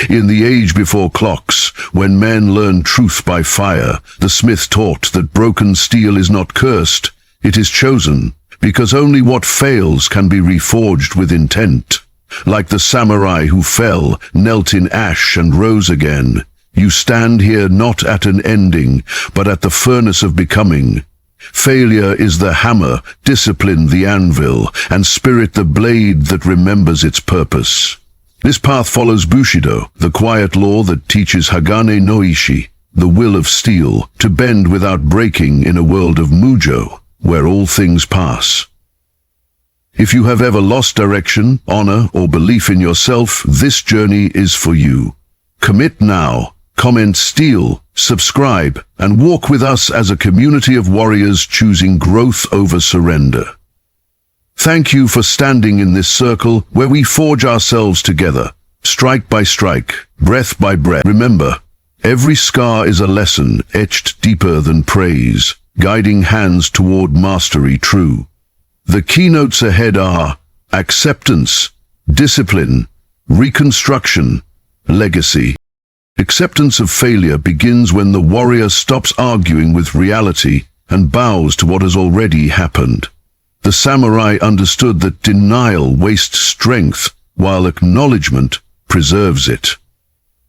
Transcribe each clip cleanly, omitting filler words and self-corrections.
In the age before clocks, when men learned truth by fire, the smith taught that broken steel is not cursed, it is chosen, because only what fails can be reforged with intent. Like the samurai who fell, knelt in ash and rose again, you stand here not at an ending, but at the furnace of becoming. Failure is the hammer, discipline the anvil, and spirit the blade that remembers its purpose. This path follows Bushido, the quiet law that teaches Hagane no Ishi, the will of steel, to bend without breaking in a world of Mujo, where all things pass. If you have ever lost direction, honor, or belief in yourself, this journey is for you. Commit now, comment steel, subscribe, and walk with us as a community of warriors choosing growth over surrender. Thank you for standing in this circle where we forge ourselves together, strike by strike, breath by breath. Remember, every scar is a lesson etched deeper than praise, guiding hands toward mastery true. The keynotes ahead are acceptance, discipline, reconstruction, legacy. Acceptance of failure begins when the warrior stops arguing with reality and bows to what has already happened. The samurai understood that denial wastes strength, while acknowledgement preserves it.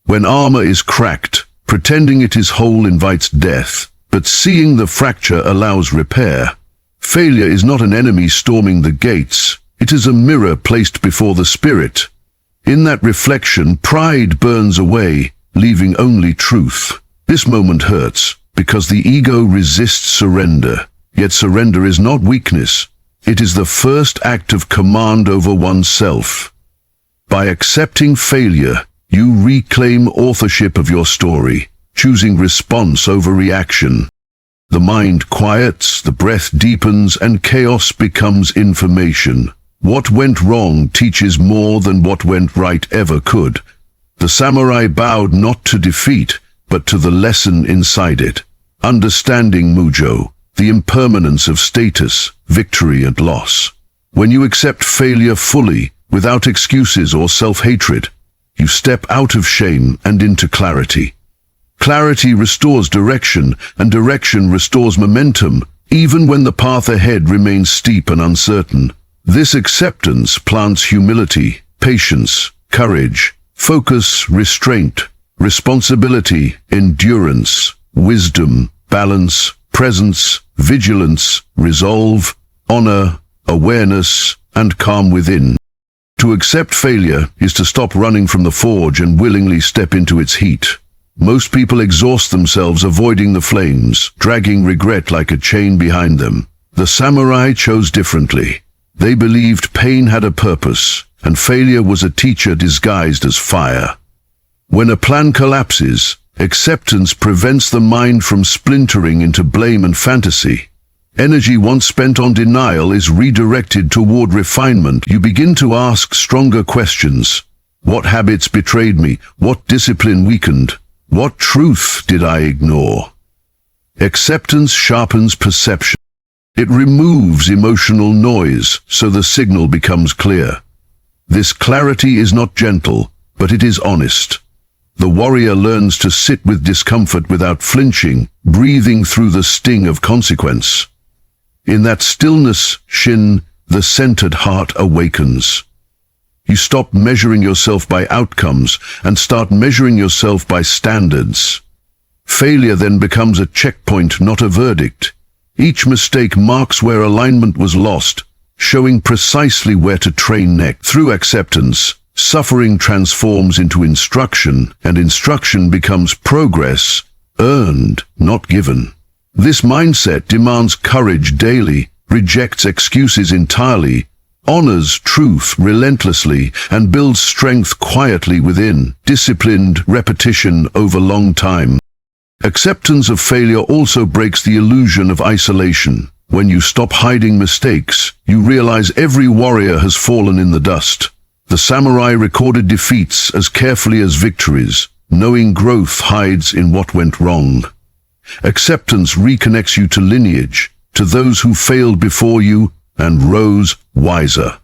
When armor is cracked, pretending it is whole invites death, but seeing the fracture allows repair. Failure is not an enemy storming the gates, it is a mirror placed before the spirit. In that reflection, pride burns away, leaving only truth. This moment hurts, because the ego resists surrender. Yet surrender is not weakness. It is the first act of command over oneself. By accepting failure, you reclaim authorship of your story, choosing response over reaction. The mind quiets, the breath deepens, and chaos becomes information. What went wrong teaches more than what went right ever could. The samurai bowed not to defeat, but to the lesson inside it. Understanding Mujo, the impermanence of status, victory and loss. When you accept failure fully, without excuses or self-hatred, you step out of shame and into clarity. Clarity restores direction, and direction restores momentum, even when the path ahead remains steep and uncertain. This acceptance plants humility, patience, courage, focus, restraint, responsibility, endurance, wisdom, balance, presence, vigilance, resolve, honor, awareness, and calm within. To accept failure is to stop running from the forge and willingly step into its heat. Most people exhaust themselves avoiding the flames, dragging regret like a chain behind them. The samurai chose differently. They believed pain had a purpose, and failure was a teacher disguised as fire. When a plan collapses, acceptance prevents the mind from splintering into blame and fantasy. Energy once spent on denial is redirected toward refinement. You begin to ask stronger questions. What habits betrayed me? What discipline weakened? What truth did I ignore? Acceptance sharpens perception. It removes emotional noise, so the signal becomes clear. This clarity is not gentle, but it is honest. The warrior learns to sit with discomfort without flinching, breathing through the sting of consequence. In that stillness, Shin, the centered heart awakens. You stop measuring yourself by outcomes and start measuring yourself by standards. Failure then becomes a checkpoint, not a verdict. Each mistake marks where alignment was lost, showing precisely where to train next. Through acceptance, suffering transforms into instruction, and instruction becomes progress, earned, not given. This mindset demands courage daily, rejects excuses entirely, honors truth relentlessly, and builds strength quietly within, disciplined repetition over long time. Acceptance of failure also breaks the illusion of isolation. When you stop hiding mistakes, you realize every warrior has fallen in the dust. The samurai recorded defeats as carefully as victories, knowing growth hides in what went wrong. Acceptance reconnects you to lineage, to those who failed before you and rose wiser.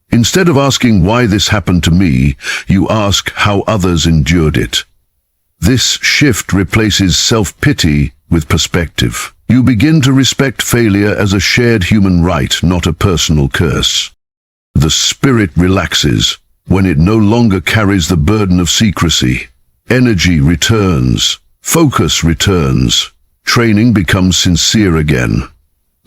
Instead of asking why this happened to me, you ask how others endured it. This shift replaces self-pity with perspective. You begin to respect failure as a shared human right, not a personal curse. The spirit relaxes when it no longer carries the burden of secrecy. Energy returns, focus returns, training becomes sincere again.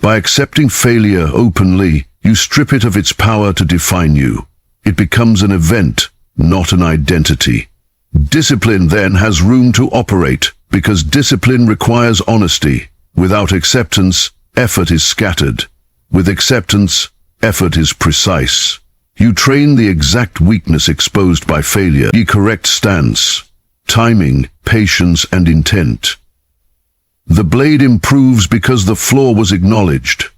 By accepting failure openly, you strip it of its power to define you. It becomes an event, not an identity. Discipline then has room to operate, because discipline requires honesty. Without acceptance, effort is scattered. With acceptance, effort is precise. You train the exact weakness exposed by failure, the correct stance, timing, patience, and intent. The blade improves because the flaw was acknowledged.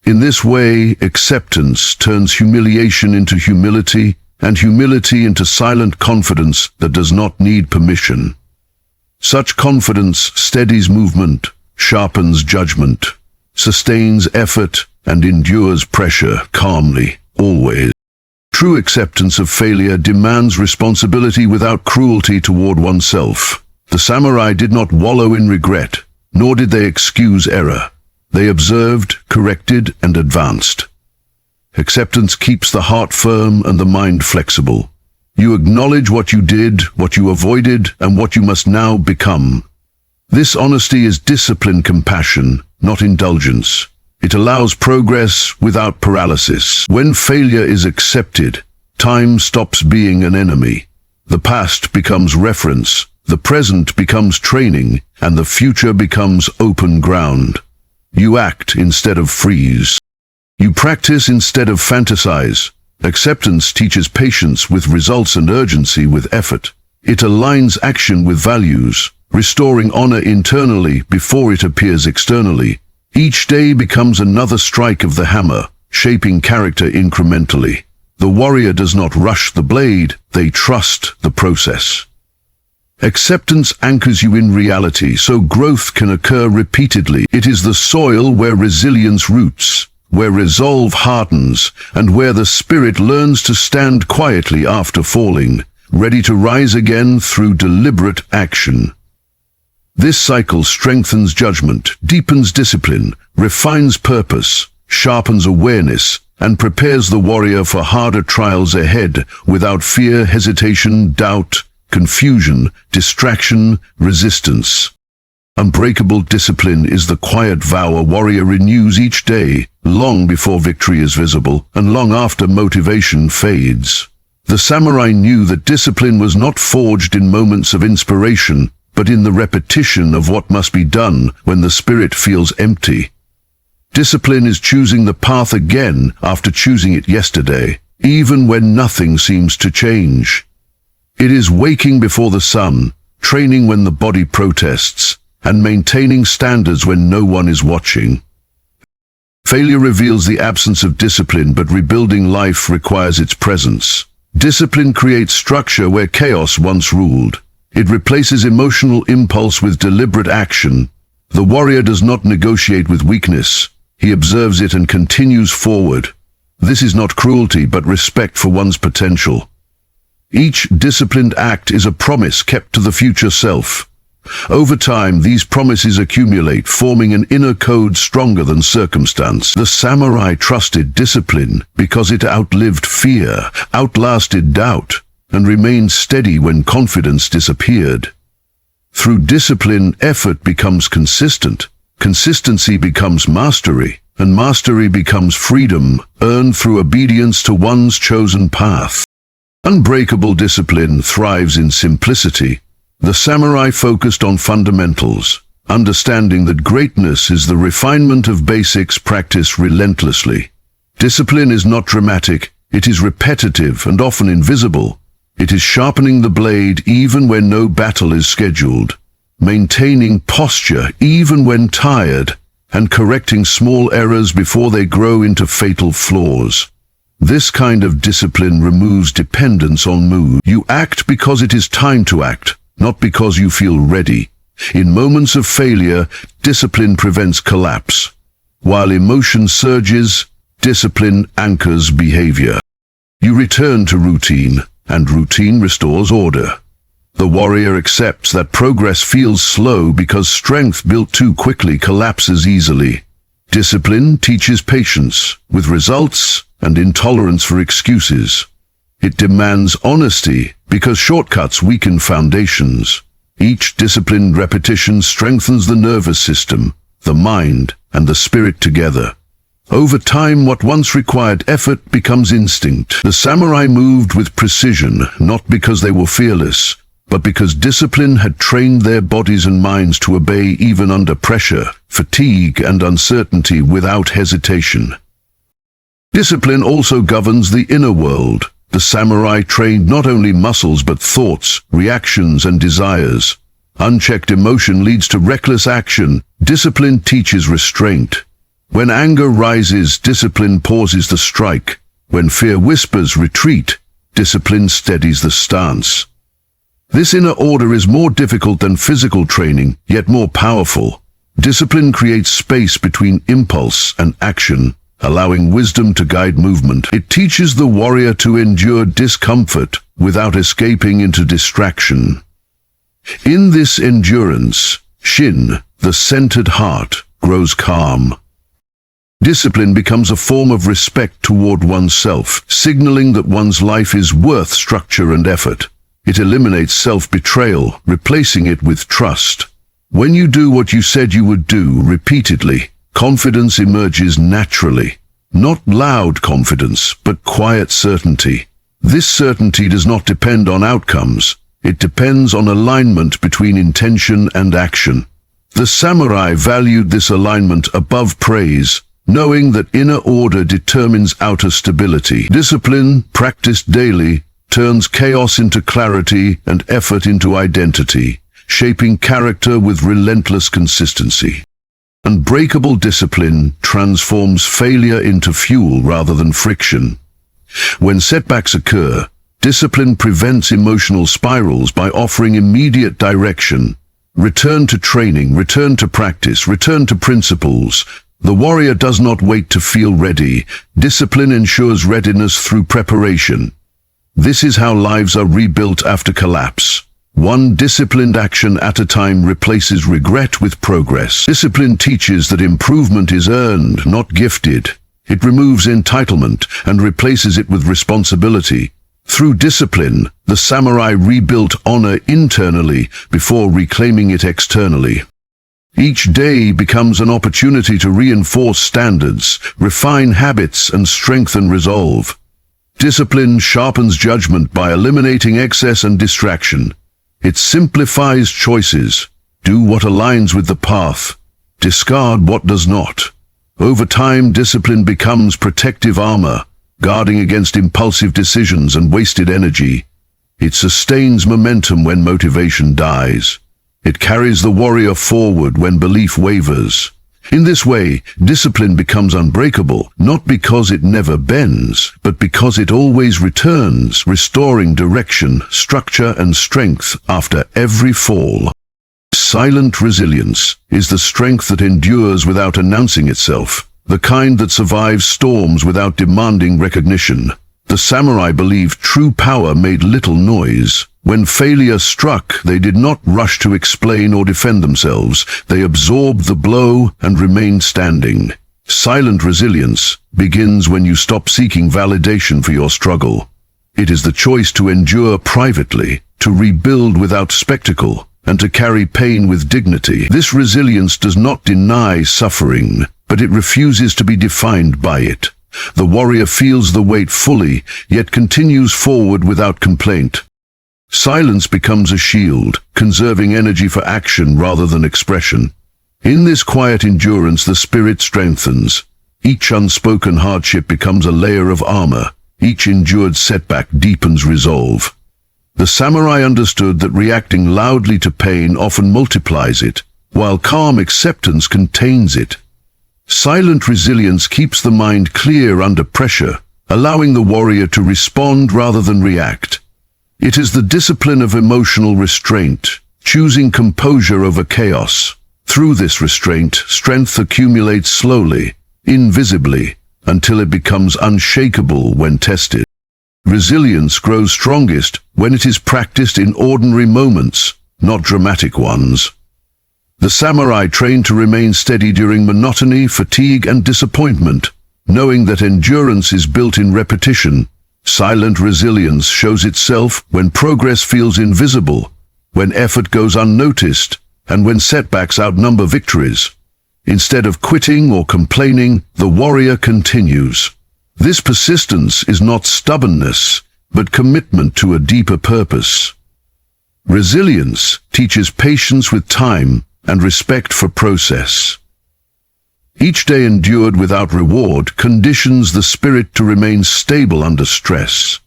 In this way, acceptance turns humiliation into humility, and humility into silent confidence that does not need permission. Such confidence steadies movement, sharpens judgment, sustains effort, and endures pressure calmly, always. True acceptance of failure demands responsibility without cruelty toward oneself. The samurai did not wallow in regret, nor did they excuse error. They observed, corrected, and advanced. Acceptance keeps the heart firm and the mind flexible. You acknowledge what you did, what you avoided, and what you must now become. This honesty is disciplined compassion, not indulgence. It allows progress without paralysis. When failure is accepted, time stops being an enemy. The past becomes reference, the present becomes training, and the future becomes open ground. You act instead of freeze. You practice instead of fantasize. Acceptance teaches patience with results and urgency with effort. It aligns action with values, restoring honor internally before it appears externally. Each day becomes another strike of the hammer, shaping character incrementally. The warrior does not rush the blade, they trust the process. Acceptance anchors you in reality, so growth can occur repeatedly. It is the soil where resilience roots, where resolve hardens, and where the spirit learns to stand quietly after falling, ready to rise again through deliberate action. This cycle strengthens judgment, deepens discipline, refines purpose, sharpens awareness, and prepares the warrior for harder trials ahead without fear, hesitation, doubt, confusion, distraction, resistance. Unbreakable discipline is the quiet vow a warrior renews each day, long before victory is visible and long after motivation fades. The samurai knew that discipline was not forged in moments of inspiration, but in the repetition of what must be done when the spirit feels empty. Discipline is choosing the path again after choosing it yesterday, even when nothing seems to change. It is waking before the sun, training when the body protests, and maintaining standards when no one is watching. Failure reveals the absence of discipline, but rebuilding life requires its presence. Discipline creates structure where chaos once ruled. It replaces emotional impulse with deliberate action. The warrior does not negotiate with weakness. He observes it and continues forward. This is not cruelty, but respect for one's potential. Each disciplined act is a promise kept to the future self. Over time, these promises accumulate, forming an inner code stronger than circumstance. The samurai trusted discipline because it outlived fear, outlasted doubt, and remained steady when confidence disappeared. Through discipline, effort becomes consistent, consistency becomes mastery, and mastery becomes freedom, earned through obedience to one's chosen path. Unbreakable discipline thrives in simplicity. The samurai focused on fundamentals, understanding that greatness is the refinement of basics practiced relentlessly. Discipline is not dramatic, it is repetitive and often invisible. It is sharpening the blade even when no battle is scheduled, maintaining posture even when tired, and correcting small errors before they grow into fatal flaws. This kind of discipline removes dependence on mood. You act because it is time to act, not because you feel ready. In moments of failure, discipline prevents collapse. While emotion surges, discipline anchors behavior. You return to routine, and routine restores order. The warrior accepts that progress feels slow because strength built too quickly collapses easily. Discipline teaches patience with results and intolerance for excuses. It demands honesty because shortcuts weaken foundations. Each disciplined repetition strengthens the nervous system, the mind, and the spirit together. Over time, what once required effort becomes instinct. The samurai moved with precision, not because they were fearless, but because discipline had trained their bodies and minds to obey even under pressure, fatigue, and uncertainty without hesitation. Discipline also governs the inner world. The samurai trained not only muscles but thoughts, reactions, and desires. Unchecked emotion leads to reckless action. Discipline teaches restraint. When anger rises, discipline pauses the strike. When fear whispers, retreat. Discipline steadies the stance. This inner order is more difficult than physical training, yet more powerful. Discipline creates space between impulse and action, allowing wisdom to guide movement. It teaches the warrior to endure discomfort without escaping into distraction. In this endurance, Shin, the centered heart, grows calm. Discipline becomes a form of respect toward oneself, signaling that one's life is worth structure and effort. It eliminates self-betrayal, replacing it with trust. When you do what you said you would do repeatedly, confidence emerges naturally. Not loud confidence, but quiet certainty. This certainty does not depend on outcomes. It depends on alignment between intention and action. The samurai valued this alignment above praise, knowing that inner order determines outer stability. Discipline, practiced daily, turns chaos into clarity and effort into identity, shaping character with relentless consistency. Unbreakable discipline transforms failure into fuel rather than friction. When setbacks occur, discipline prevents emotional spirals by offering immediate direction. Return to training, return to practice, return to principles. The warrior does not wait to feel ready. Discipline ensures readiness through preparation. This is how lives are rebuilt after collapse. One disciplined action at a time replaces regret with progress. Discipline teaches that improvement is earned, not gifted. It removes entitlement and replaces it with responsibility. Through discipline, the samurai rebuilt honor internally before reclaiming it externally. Each day becomes an opportunity to reinforce standards, refine habits, and strengthen resolve. Discipline sharpens judgment by eliminating excess and distraction. It simplifies choices. Do what aligns with the path. Discard what does not. Over time, discipline becomes protective armor, guarding against impulsive decisions and wasted energy. It sustains momentum when motivation dies. It carries the warrior forward when belief wavers. In this way, discipline becomes unbreakable, not because it never bends, but because it always returns, restoring direction, structure, and strength after every fall. Silent resilience is the strength that endures without announcing itself, the kind that survives storms without demanding recognition. The samurai believed true power made little noise. When failure struck, they did not rush to explain or defend themselves. They absorbed the blow and remained standing. Silent resilience begins when you stop seeking validation for your struggle. It is the choice to endure privately, to rebuild without spectacle, and to carry pain with dignity. This resilience does not deny suffering, but it refuses to be defined by it. The warrior feels the weight fully, yet continues forward without complaint. Silence becomes a shield, conserving energy for action rather than expression. In this quiet endurance, the spirit strengthens. Each unspoken hardship becomes a layer of armor. Each endured setback deepens resolve. The samurai understood that reacting loudly to pain often multiplies it, while calm acceptance contains it. Silent resilience keeps the mind clear under pressure, allowing the warrior to respond rather than react. It is the discipline of emotional restraint, choosing composure over chaos. Through this restraint, strength accumulates slowly, invisibly, until it becomes unshakable when tested. Resilience grows strongest when it is practiced in ordinary moments, not dramatic ones. The samurai trained to remain steady during monotony, fatigue, and disappointment, knowing that endurance is built in repetition. Silent resilience shows itself when progress feels invisible, when effort goes unnoticed, and when setbacks outnumber victories. Instead of quitting or complaining, the warrior continues. This persistence is not stubbornness, but commitment to a deeper purpose. Resilience teaches patience with time and respect for process. Each day endured without reward conditions the spirit to remain stable under stress.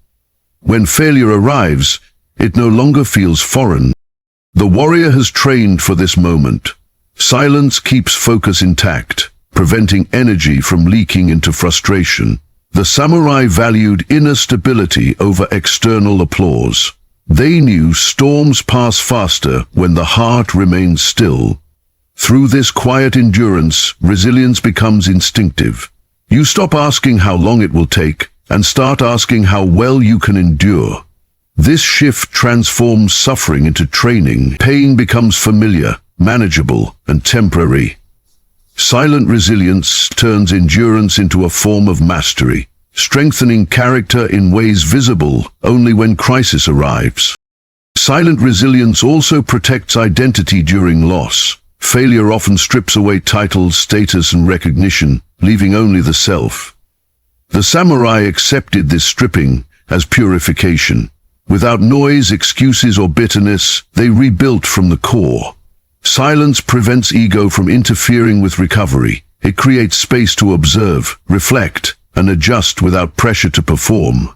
When failure arrives, it no longer feels foreign. The warrior has trained for this moment. Silence keeps focus intact, preventing energy from leaking into frustration. The samurai valued inner stability over external applause. They knew storms pass faster when the heart remains still. Through this quiet endurance, resilience becomes instinctive. You stop asking how long it will take and start asking how well you can endure. This shift transforms suffering into training. Pain becomes familiar, manageable, and temporary. Silent resilience turns endurance into a form of mastery, strengthening character in ways visible only when crisis arrives. Silent resilience also protects identity during loss. Failure often strips away titles, status, and recognition, leaving only the self. The samurai accepted this stripping as purification. Without noise, excuses, or bitterness, they rebuilt from the core. Silence prevents ego from interfering with recovery. It creates space to observe, reflect, and adjust without pressure to perform.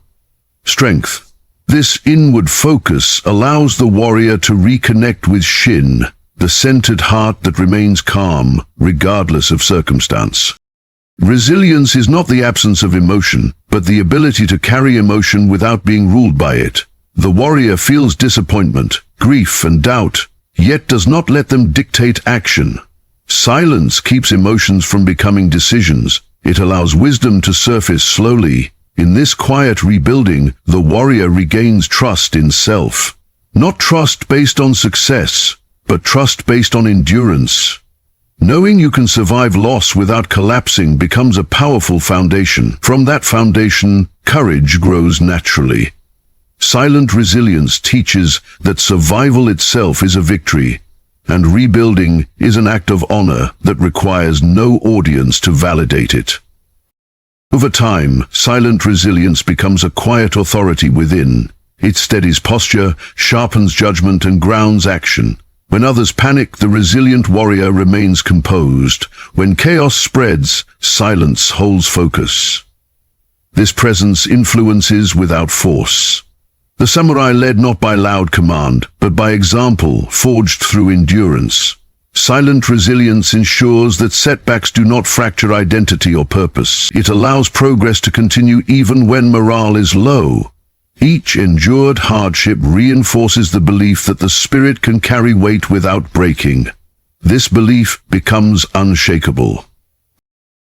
Strength. This inward focus allows the warrior to reconnect with Shin, the centered heart that remains calm, regardless of circumstance. Resilience is not the absence of emotion, but the ability to carry emotion without being ruled by it. The warrior feels disappointment, grief, and doubt, yet does not let them dictate action. Silence keeps emotions from becoming decisions. It allows wisdom to surface slowly. In this quiet rebuilding, the warrior regains trust in self. Not trust based on success, but trust based on endurance. Knowing you can survive loss without collapsing becomes a powerful foundation. From that foundation, courage grows naturally. Silent resilience teaches that survival itself is a victory, and rebuilding is an act of honor that requires no audience to validate it. Over time, silent resilience becomes a quiet authority within. It steadies posture, sharpens judgment, and grounds action. When others panic, the resilient warrior remains composed. When chaos spreads, silence holds focus. This presence influences without force. The samurai led not by loud command, but by example forged through endurance. Silent resilience ensures that setbacks do not fracture identity or purpose. It allows progress to continue even when morale is low. Each endured hardship reinforces the belief that the spirit can carry weight without breaking. This belief becomes unshakable.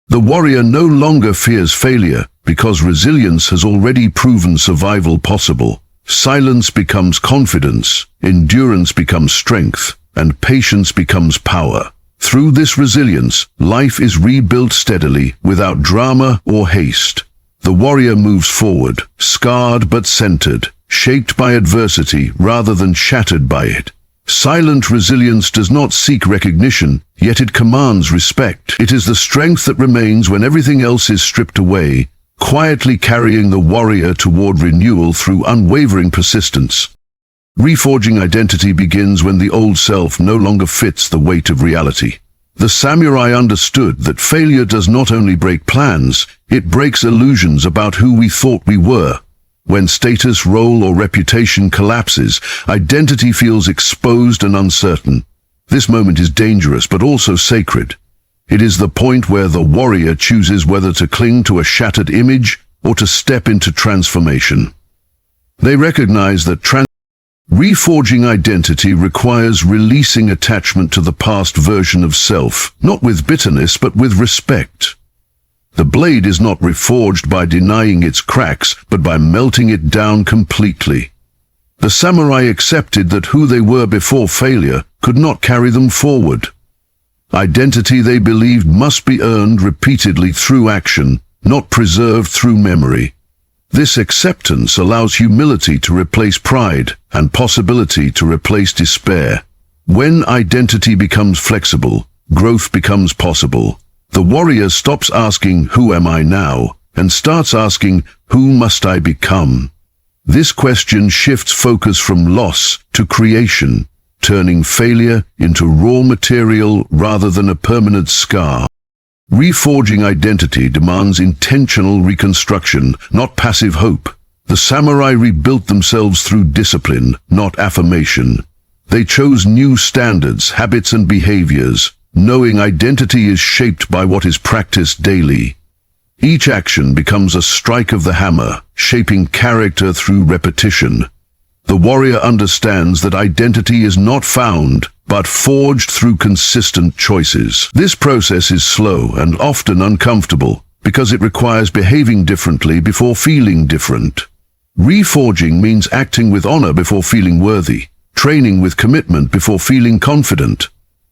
The warrior no longer fears failure because resilience has already proven survival possible. Silence becomes confidence, endurance becomes strength, and patience becomes power. Through this resilience, life is rebuilt steadily, without drama or haste. The warrior moves forward, scarred but centered, shaped by adversity rather than shattered by it. Silent resilience does not seek recognition, yet it commands respect. It is the strength that remains when everything else is stripped away, quietly carrying the warrior toward renewal through unwavering persistence. Reforging identity begins when the old self no longer fits the weight of reality. The samurai understood that failure does not only break plans, it breaks illusions about who we thought we were. When status, role, or reputation collapses, identity feels exposed and uncertain. This moment is dangerous but also sacred. It is the point where the warrior chooses whether to cling to a shattered image or to step into transformation. They recognize that reforging identity requires releasing attachment to the past version of self, not with bitterness but with respect. The blade is not reforged by denying its cracks, but by melting it down completely. The samurai accepted that who they were before failure could not carry them forward. Identity, they believed, must be earned repeatedly through action, not preserved through memory. This acceptance allows humility to replace pride and possibility to replace despair. When identity becomes flexible, growth becomes possible. The warrior stops asking, "Who am I now?" and starts asking, "Who must I become?" This question shifts focus from loss to creation, turning failure into raw material rather than a permanent scar. Reforging identity demands intentional reconstruction, not passive hope. The samurai rebuilt themselves through discipline, not affirmation. They chose new standards, habits, and behaviors, knowing identity is shaped by what is practiced daily. Each action becomes a strike of the hammer, shaping character through repetition. The warrior understands that identity is not found, but forged through consistent choices. This process is slow and often uncomfortable, because it requires behaving differently before feeling different. Reforging means acting with honor before feeling worthy, training with commitment before feeling confident.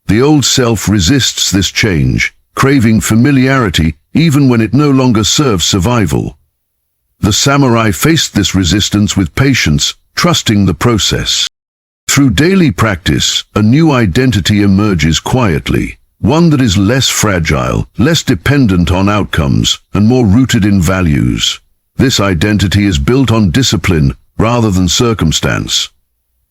The old self resists this change, craving familiarity even when it no longer serves survival. The samurai faced this resistance with patience, trusting the process. Through daily practice, a new identity emerges quietly, one that is less fragile, less dependent on outcomes, and more rooted in values. This identity is built on discipline rather than circumstance.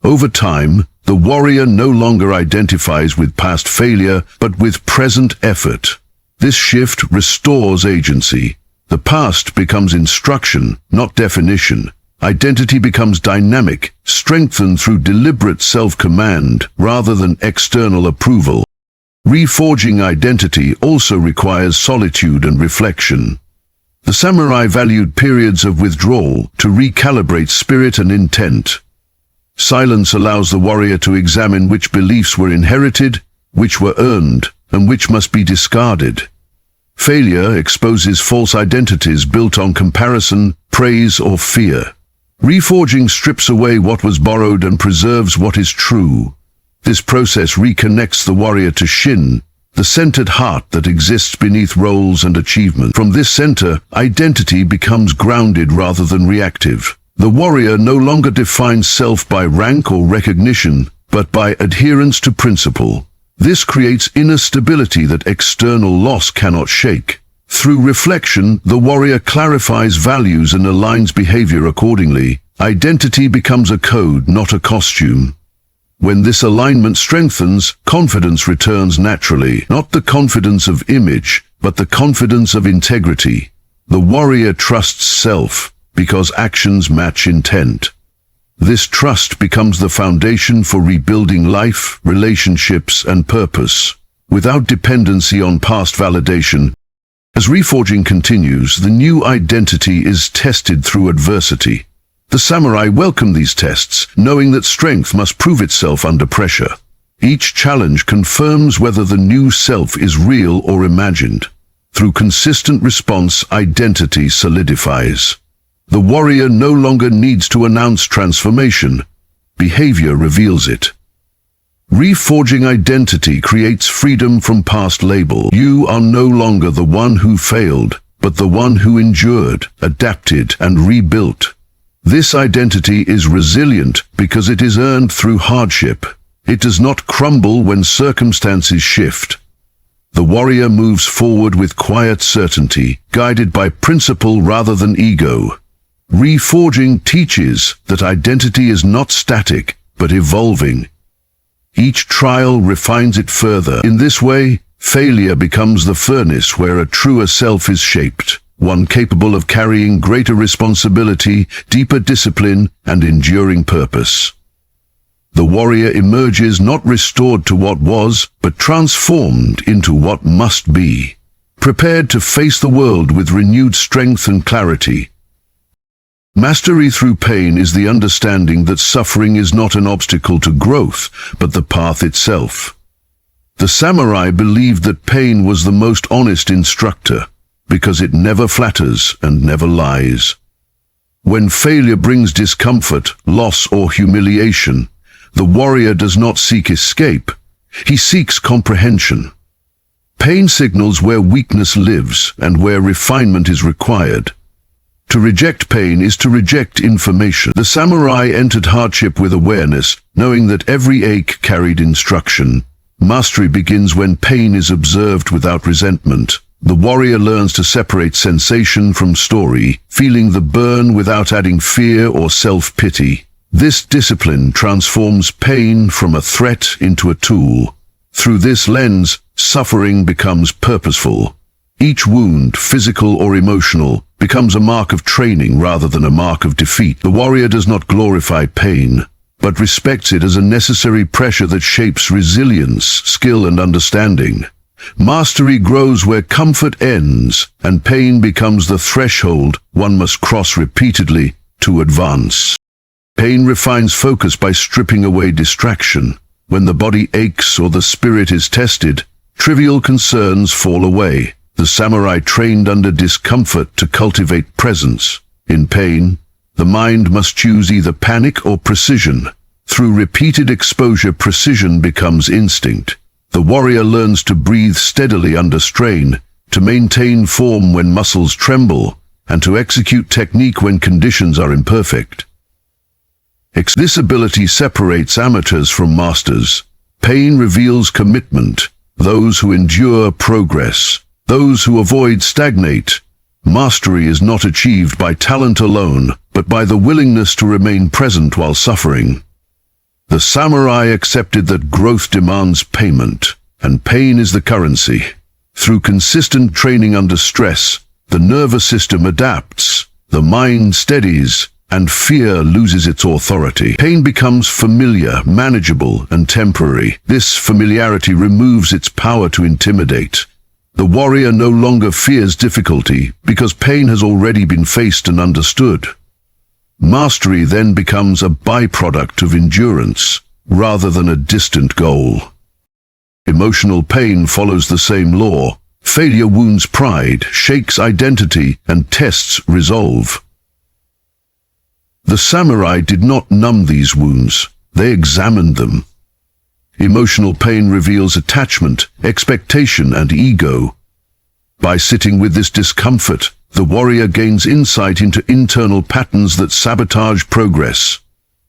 Over time, the warrior no longer identifies with past failure, but with present effort. This shift restores agency. The past becomes instruction, not definition. Identity becomes dynamic, strengthened through deliberate self-command rather than external approval. Reforging identity also requires solitude and reflection. The samurai valued periods of withdrawal to recalibrate spirit and intent. Silence allows the warrior to examine which beliefs were inherited, which were earned, and which must be discarded. Failure exposes false identities built on comparison, praise, or fear. Reforging strips away what was borrowed and preserves what is true. This process reconnects the warrior to Shin, the centered heart that exists beneath roles and achievement. From this center, identity becomes grounded rather than reactive. The warrior no longer defines self by rank or recognition, but by adherence to principle. This creates inner stability that external loss cannot shake. Through reflection, the warrior clarifies values and aligns behavior accordingly. Identity becomes a code, not a costume. When this alignment strengthens, confidence returns naturally, not the confidence of image, but the confidence of integrity. The warrior trusts self, because actions match intent. This trust becomes the foundation for rebuilding life, relationships, and purpose, without dependency on past validation. As reforging continues, the new identity is tested through adversity. The samurai welcome these tests, knowing that strength must prove itself under pressure. Each challenge confirms whether the new self is real or imagined. Through consistent response, identity solidifies. The warrior no longer needs to announce transformation. Behavior reveals it. Reforging identity creates freedom from past label. You are no longer the one who failed, but the one who endured, adapted, and rebuilt. This identity is resilient because it is earned through hardship. It does not crumble when circumstances shift. The warrior moves forward with quiet certainty, guided by principle rather than ego. Reforging teaches that identity is not static, but evolving. Each trial refines it further. In this way, failure becomes the furnace where a truer self is shaped, one capable of carrying greater responsibility, deeper discipline, and enduring purpose. The warrior emerges not restored to what was, but transformed into what must be, prepared to face the world with renewed strength and clarity. Mastery through pain is the understanding that suffering is not an obstacle to growth, but the path itself. The samurai believed that pain was the most honest instructor. because it never flatters and never lies. When failure brings discomfort, loss, or humiliation, the warrior does not seek escape, he seeks comprehension. Pain signals where weakness lives and where refinement is required. To reject pain is to reject information. The samurai entered hardship with awareness, knowing that every ache carried instruction. Mastery begins when pain is observed without resentment. The warrior learns to separate sensation from story, feeling the burn without adding fear or self-pity. This discipline transforms pain from a threat into a tool. Through this lens, suffering becomes purposeful. Each wound, physical or emotional, becomes a mark of training rather than a mark of defeat. The warrior does not glorify pain, but respects it as a necessary pressure that shapes resilience, skill, and understanding. Mastery grows where comfort ends, and pain becomes the threshold one must cross repeatedly to advance. Pain refines focus by stripping away distraction. When the body aches or the spirit is tested, trivial concerns fall away. The samurai trained under discomfort to cultivate presence. In pain, the mind must choose either panic or precision. Through repeated exposure, precision becomes instinct. The warrior learns to breathe steadily under strain, to maintain form when muscles tremble, and to execute technique when conditions are imperfect. This ability separates amateurs from masters. Pain reveals commitment. Those who endure progress. Those who avoid stagnate. Mastery is not achieved by talent alone, but by the willingness to remain present while suffering. The samurai accepted that growth demands payment, and pain is the currency. Through consistent training under stress, the nervous system adapts, the mind steadies, and fear loses its authority. Pain becomes familiar, manageable, and temporary. This familiarity removes its power to intimidate. The warrior no longer fears difficulty because pain has already been faced and understood. Mastery then becomes a byproduct of endurance, rather than a distant goal. Emotional pain follows the same law. Failure wounds pride, shakes identity, and tests resolve. The samurai did not numb these wounds, they examined them. Emotional pain reveals attachment, expectation, and ego. By sitting with this discomfort, the warrior gains insight into internal patterns that sabotage progress.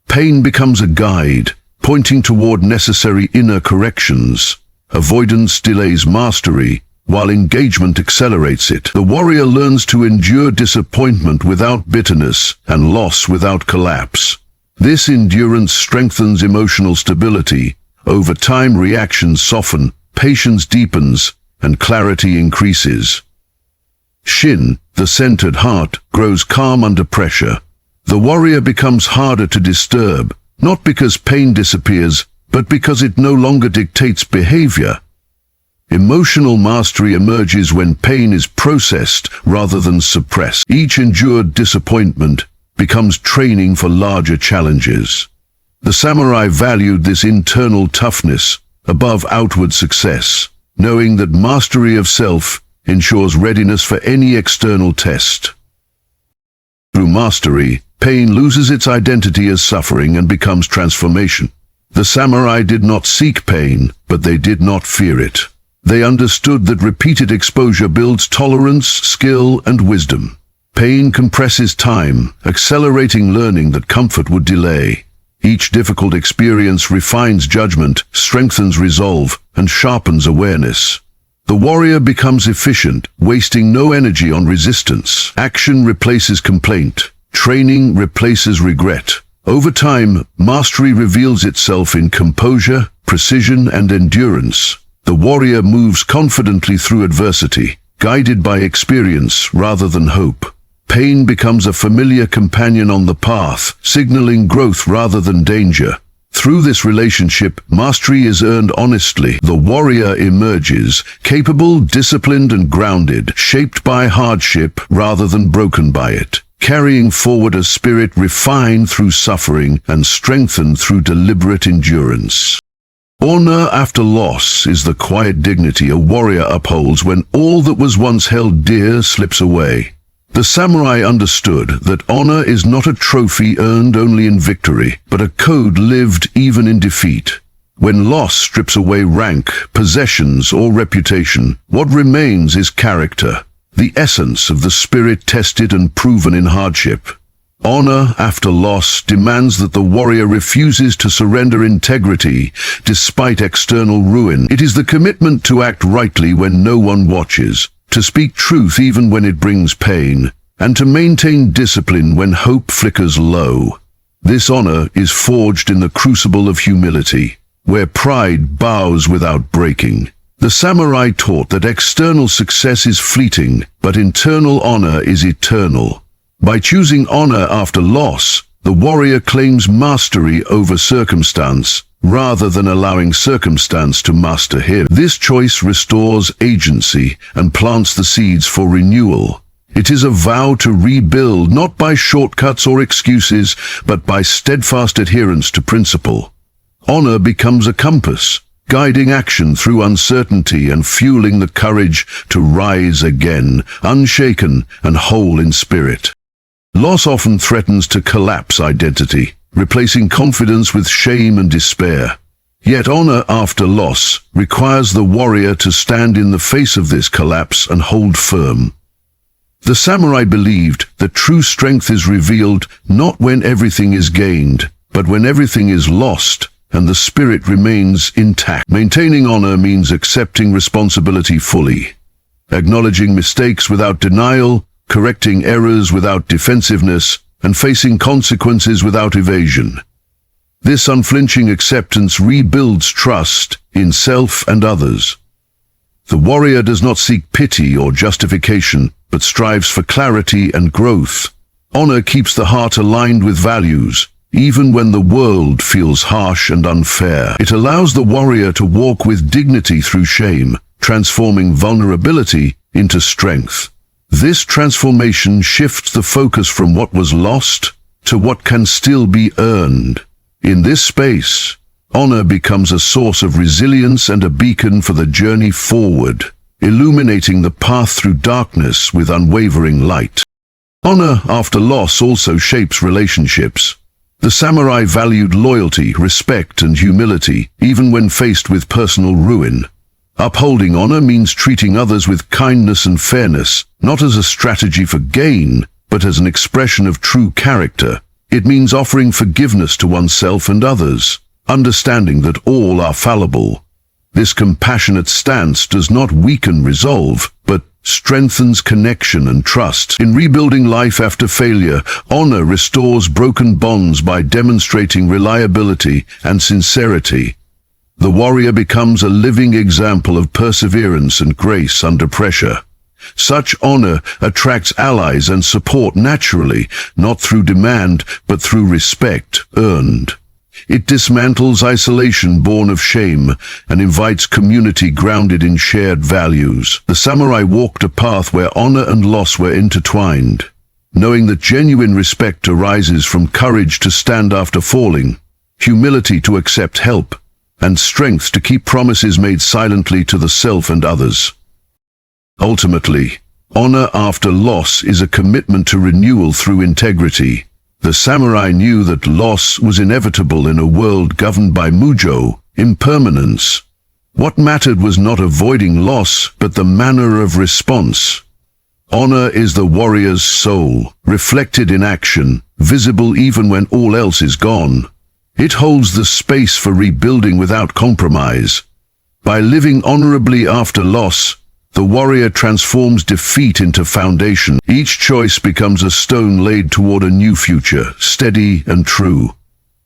Pain becomes a guide, pointing toward necessary inner corrections. Avoidance delays mastery, while engagement accelerates it. The warrior learns to endure disappointment without bitterness and loss without collapse. This endurance strengthens emotional stability. Over time, reactions soften, patience deepens, and clarity increases. Shin, the centered heart, grows calm under pressure. The warrior becomes harder to disturb, not because pain disappears, but because it no longer dictates behavior. Emotional mastery emerges when pain is processed rather than suppressed. Each endured disappointment becomes training for larger challenges. The samurai valued this internal toughness above outward success, knowing that mastery of self ensures readiness for any external test. Through mastery, pain loses its identity as suffering and becomes transformation. The samurai did not seek pain, but they did not fear it. They understood that repeated exposure builds tolerance, skill, and wisdom. Pain compresses time, accelerating learning that comfort would delay. Each difficult experience refines judgment, strengthens resolve, and sharpens awareness. The warrior becomes efficient, wasting no energy on resistance. Action replaces complaint. Training replaces regret. Over time, mastery reveals itself in composure, precision, and endurance. The warrior moves confidently through adversity, guided by experience rather than hope. Pain becomes a familiar companion on the path, signaling growth rather than danger. Through this relationship, mastery is earned honestly. The warrior emerges, capable, disciplined, and grounded, shaped by hardship rather than broken by it, carrying forward a spirit refined through suffering and strengthened through deliberate endurance. Honor after loss is the quiet dignity a warrior upholds when all that was once held dear slips away. The samurai understood that honor is not a trophy earned only in victory, but a code lived even in defeat. When loss strips away rank, possessions, or reputation, what remains is character, the essence of the spirit tested and proven in hardship. Honor after loss demands that the warrior refuses to surrender integrity despite external ruin. It is the commitment to act rightly when no one watches, to speak truth even when it brings pain, and to maintain discipline when hope flickers low. This honor is forged in the crucible of humility, where pride bows without breaking. The samurai taught that external success is fleeting, but internal honor is eternal. By choosing honor after loss, the warrior claims mastery over circumstance, rather than allowing circumstance to master him. This choice restores agency and plants the seeds for renewal. It is a vow to rebuild not by shortcuts or excuses, but by steadfast adherence to principle. Honor becomes a compass, guiding action through uncertainty and fueling the courage to rise again, unshaken and whole in spirit. Loss often threatens to collapse identity, replacing confidence with shame and despair. Yet honor after loss requires the warrior to stand in the face of this collapse and hold firm. The samurai believed that true strength is revealed not when everything is gained, but when everything is lost and the spirit remains intact. Maintaining honor means accepting responsibility fully, acknowledging mistakes without denial, correcting errors without defensiveness, and facing consequences without evasion. This unflinching acceptance rebuilds trust in self and others. The warrior does not seek pity or justification, but strives for clarity and growth. Honor keeps the heart aligned with values, even when the world feels harsh and unfair. It allows the warrior to walk with dignity through shame, transforming vulnerability into strength. This transformation shifts the focus from what was lost to what can still be earned. In this space, honor becomes a source of resilience and a beacon for the journey forward, illuminating the path through darkness with unwavering light. Honor after loss also shapes relationships. The samurai valued loyalty, respect, and humility, even when faced with personal ruin. Upholding honor means treating others with kindness and fairness, not as a strategy for gain, but as an expression of true character. It means offering forgiveness to oneself and others, understanding that all are fallible. This compassionate stance does not weaken resolve, but strengthens connection and trust. In rebuilding life after failure, honor restores broken bonds by demonstrating reliability and sincerity. The warrior becomes a living example of perseverance and grace under pressure. Such honor attracts allies and support naturally, not through demand, but through respect earned. It dismantles isolation born of shame and invites community grounded in shared values. The samurai walked a path where honor and loss were intertwined, knowing that genuine respect arises from courage to stand after falling, humility to accept help, and strength to keep promises made silently to the self and others. Ultimately, honor after loss is a commitment to renewal through integrity. The samurai knew that loss was inevitable in a world governed by mujo, impermanence. What mattered was not avoiding loss, but the manner of response. Honor is the warrior's soul, reflected in action, visible even when all else is gone. It holds the space for rebuilding without compromise. By living honorably after loss, the warrior transforms defeat into foundation. Each choice becomes a stone laid toward a new future, steady and true.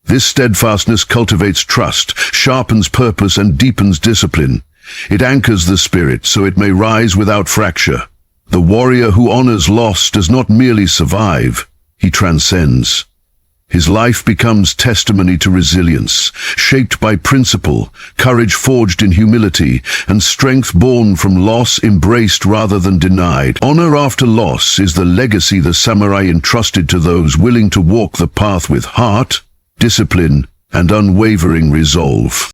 This steadfastness cultivates trust, sharpens purpose, and deepens discipline. It anchors the spirit so it may rise without fracture. The warrior who honors loss does not merely survive, he transcends. His life becomes testimony to resilience, shaped by principle, courage forged in humility, and strength born from loss embraced rather than denied. Honor after loss is the legacy the samurai entrusted to those willing to walk the path with heart, discipline, and unwavering resolve.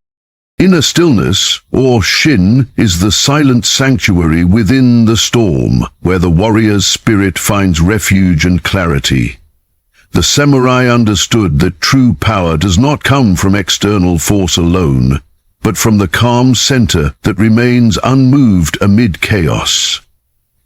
Inner stillness, or Shin, is the silent sanctuary within the storm, where the warrior's spirit finds refuge and clarity. The samurai understood that true power does not come from external force alone, but from the calm center that remains unmoved amid chaos.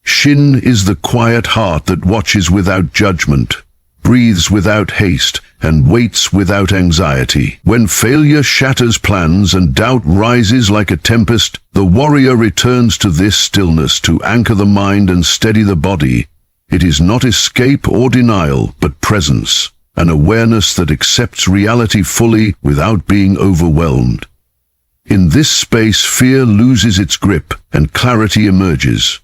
Shin is the quiet heart that watches without judgment, breathes without haste, and waits without anxiety. When failure shatters plans and doubt rises like a tempest, the warrior returns to this stillness to anchor the mind and steady the body. It is not escape or denial, but presence, an awareness that accepts reality fully without being overwhelmed. In this space, fear loses its grip and clarity emerges.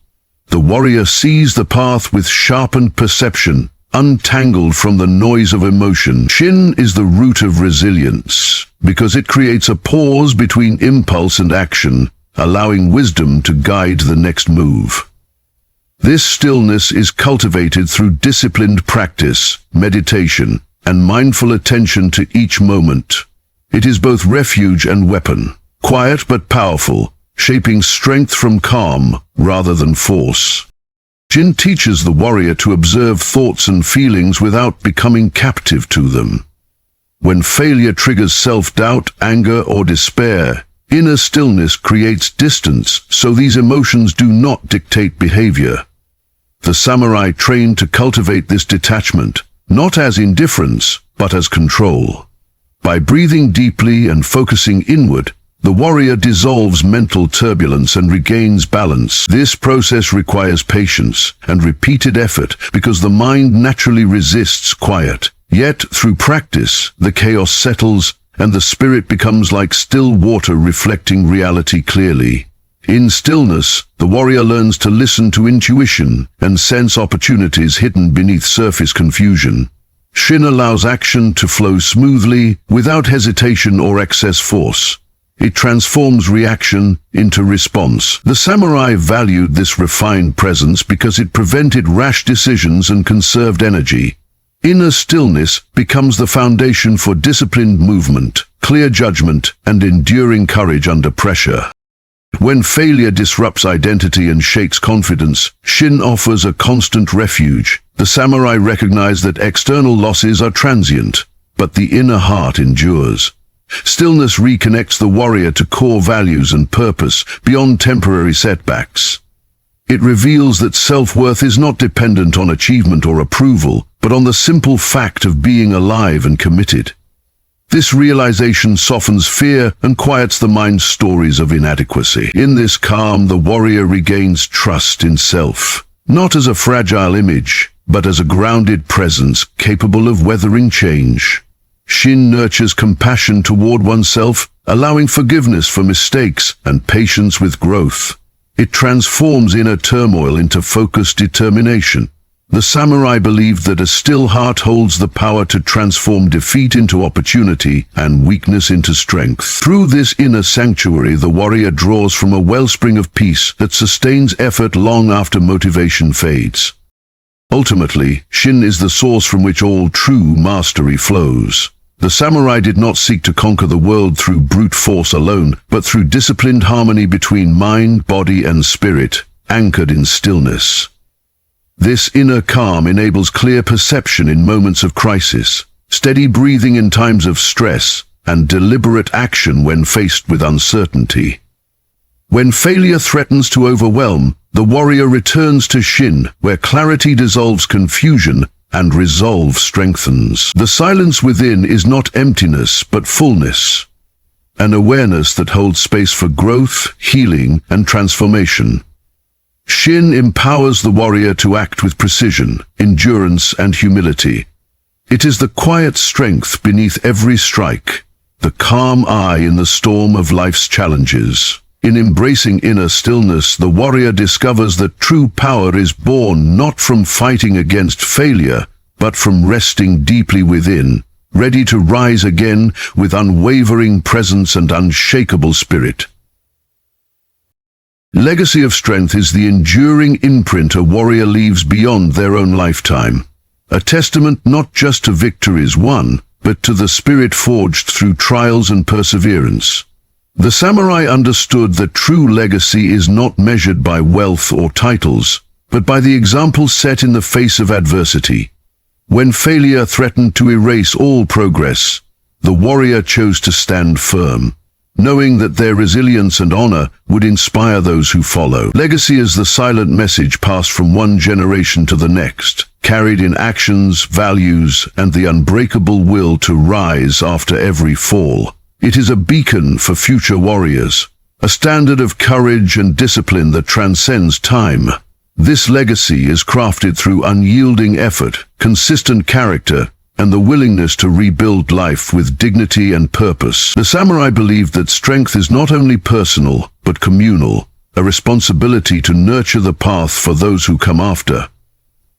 The warrior sees the path with sharpened perception, untangled from the noise of emotion. Shin is the root of resilience, because it creates a pause between impulse and action, allowing wisdom to guide the next move. This stillness is cultivated through disciplined practice, meditation, and mindful attention to each moment. It is both refuge and weapon, quiet but powerful, shaping strength from calm rather than force. Shin teaches the warrior to observe thoughts and feelings without becoming captive to them. When failure triggers self-doubt, anger, or despair, inner stillness creates distance so these emotions do not dictate behavior. The samurai trained to cultivate this detachment, not as indifference, but as control. By breathing deeply and focusing inward, the warrior dissolves mental turbulence and regains balance. This process requires patience and repeated effort because the mind naturally resists quiet. Yet, through practice, the chaos settles and the spirit becomes like still water reflecting reality clearly. In stillness, the warrior learns to listen to intuition and sense opportunities hidden beneath surface confusion. Shin allows action to flow smoothly, without hesitation or excess force. It transforms reaction into response. The samurai valued this refined presence because it prevented rash decisions and conserved energy. Inner stillness becomes the foundation for disciplined movement, clear judgment, and enduring courage under pressure. When failure disrupts identity and shakes confidence, Shin offers a constant refuge. The samurai recognize that external losses are transient, but the inner heart endures. Stillness reconnects the warrior to core values and purpose beyond temporary setbacks. It reveals that self-worth is not dependent on achievement or approval, but on the simple fact of being alive and committed. This realization softens fear and quiets the mind's stories of inadequacy. In this calm, the warrior regains trust in self, not as a fragile image, but as a grounded presence capable of weathering change. Shin nurtures compassion toward oneself, allowing forgiveness for mistakes and patience with growth. It transforms inner turmoil into focused determination. The samurai believed that a still heart holds the power to transform defeat into opportunity and weakness into strength. Through this inner sanctuary, the warrior draws from a wellspring of peace that sustains effort long after motivation fades. Ultimately, Shin is the source from which all true mastery flows. The samurai did not seek to conquer the world through brute force alone, but through disciplined harmony between mind, body, and spirit, anchored in stillness. This inner calm enables clear perception in moments of crisis, steady breathing in times of stress, and deliberate action when faced with uncertainty. When failure threatens to overwhelm, the warrior returns to Shin, where clarity dissolves confusion and resolve strengthens. The silence within is not emptiness, but fullness, an awareness that holds space for growth, healing, and transformation. Shin empowers the warrior to act with precision, endurance, and humility. It is the quiet strength beneath every strike, the calm eye in the storm of life's challenges. In embracing inner stillness, the warrior discovers that true power is born not from fighting against failure, but from resting deeply within, ready to rise again with unwavering presence and unshakable spirit. Legacy of strength is the enduring imprint a warrior leaves beyond their own lifetime, a testament not just to victories won, but to the spirit forged through trials and perseverance. The samurai understood that true legacy is not measured by wealth or titles, but by the example set in the face of adversity. When failure threatened to erase all progress, the warrior chose to stand firm, knowing that their resilience and honor would inspire those who follow. Legacy is the silent message passed from one generation to the next, carried in actions, values, and the unbreakable will to rise after every fall. It is a beacon for future warriors, a standard of courage and discipline that transcends time. This legacy is crafted through unyielding effort, consistent character, and the willingness to rebuild life with dignity and purpose. The samurai believed that strength is not only personal, but communal, a responsibility to nurture the path for those who come after.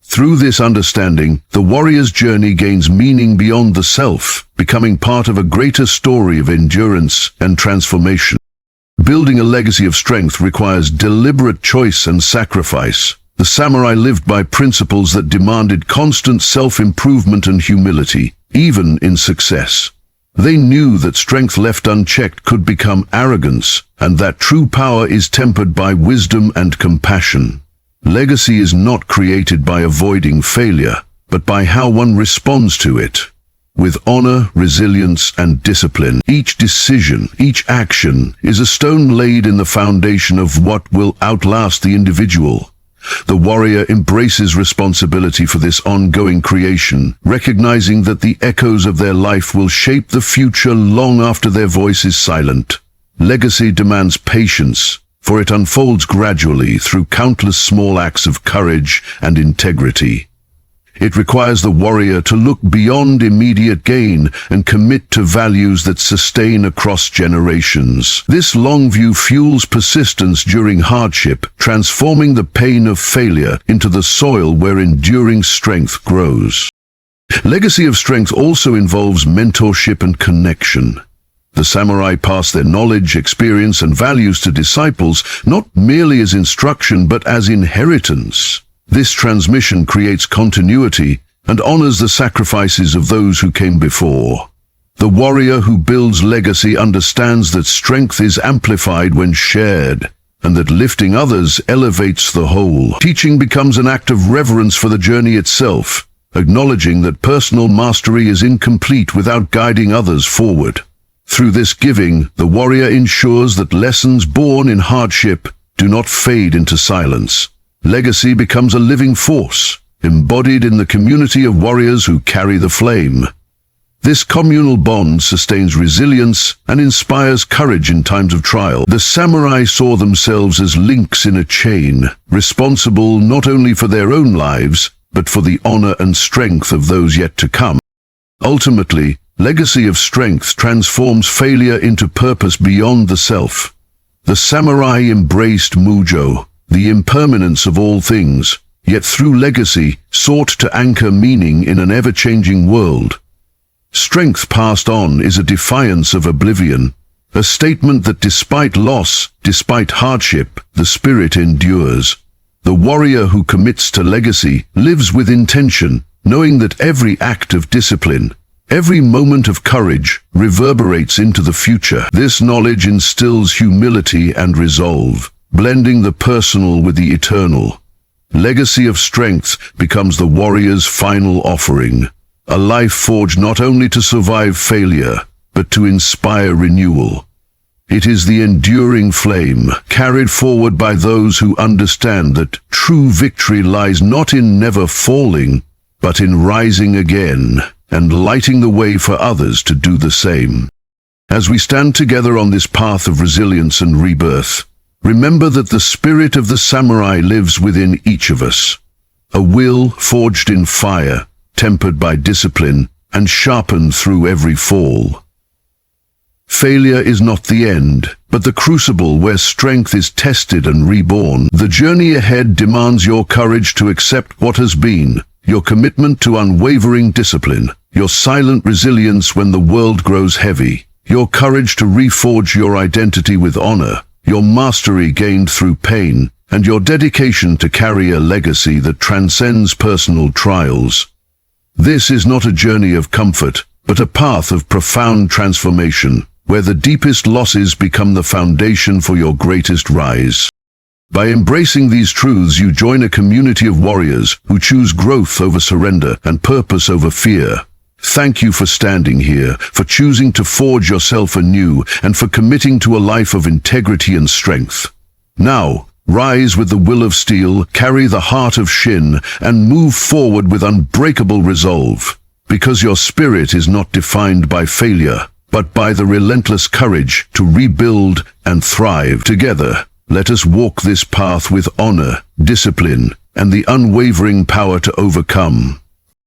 Through this understanding, the warrior's journey gains meaning beyond the self, becoming part of a greater story of endurance and transformation. Building a legacy of strength requires deliberate choice and sacrifice. The samurai lived by principles that demanded constant self-improvement and humility, even in success. They knew that strength left unchecked could become arrogance, and that true power is tempered by wisdom and compassion. Legacy is not created by avoiding failure, but by how one responds to it. With honor, resilience, and discipline, each decision, each action is a stone laid in the foundation of what will outlast the individual. The warrior embraces responsibility for this ongoing creation, recognizing that the echoes of their life will shape the future long after their voice is silent. Legacy demands patience, for it unfolds gradually through countless small acts of courage and integrity. It requires the warrior to look beyond immediate gain and commit to values that sustain across generations. This long view fuels persistence during hardship, transforming the pain of failure into the soil where enduring strength grows. Legacy of strength also involves mentorship and connection. The samurai pass their knowledge, experience, and values to disciples, not merely as instruction but as inheritance. This transmission creates continuity and honors the sacrifices of those who came before. The warrior who builds legacy understands that strength is amplified when shared, and that lifting others elevates the whole. Teaching becomes an act of reverence for the journey itself, acknowledging that personal mastery is incomplete without guiding others forward. Through this giving, the warrior ensures that lessons born in hardship do not fade into silence. Legacy becomes a living force, embodied in the community of warriors who carry the flame. This communal bond sustains resilience and inspires courage in times of trial. The samurai saw themselves as links in a chain, responsible not only for their own lives, but for the honor and strength of those yet to come. Ultimately, legacy of strength transforms failure into purpose beyond the self. The samurai embraced mujo, the impermanence of all things, yet through legacy sought to anchor meaning in an ever-changing world. Strength passed on is a defiance of oblivion, a statement that despite loss, despite hardship, the spirit endures. The warrior who commits to legacy lives with intention, knowing that every act of discipline, every moment of courage reverberates into the future. This knowledge instills humility and resolve, blending the personal with the eternal. Legacy of strength becomes the warrior's final offering, a life forged not only to survive failure, but to inspire renewal. It is the enduring flame, carried forward by those who understand that true victory lies not in never falling, but in rising again and lighting the way for others to do the same. As we stand together on this path of resilience and rebirth, remember that the spirit of the samurai lives within each of us, a will forged in fire, tempered by discipline, and sharpened through every fall. Failure is not the end, but the crucible where strength is tested and reborn. The journey ahead demands your courage to accept what has been, your commitment to unwavering discipline, your silent resilience when the world grows heavy, your courage to reforge your identity with honor, your mastery gained through pain, and your dedication to carry a legacy that transcends personal trials. This is not a journey of comfort, but a path of profound transformation, where the deepest losses become the foundation for your greatest rise. By embracing these truths, you join a community of warriors who choose growth over surrender and purpose over fear. Thank you for standing here, for choosing to forge yourself anew, and for committing to a life of integrity and strength. Now, rise with the will of steel, carry the heart of Shin, and move forward with unbreakable resolve. Because your spirit is not defined by failure, but by the relentless courage to rebuild and thrive. Together, let us walk this path with honor, discipline, and the unwavering power to overcome.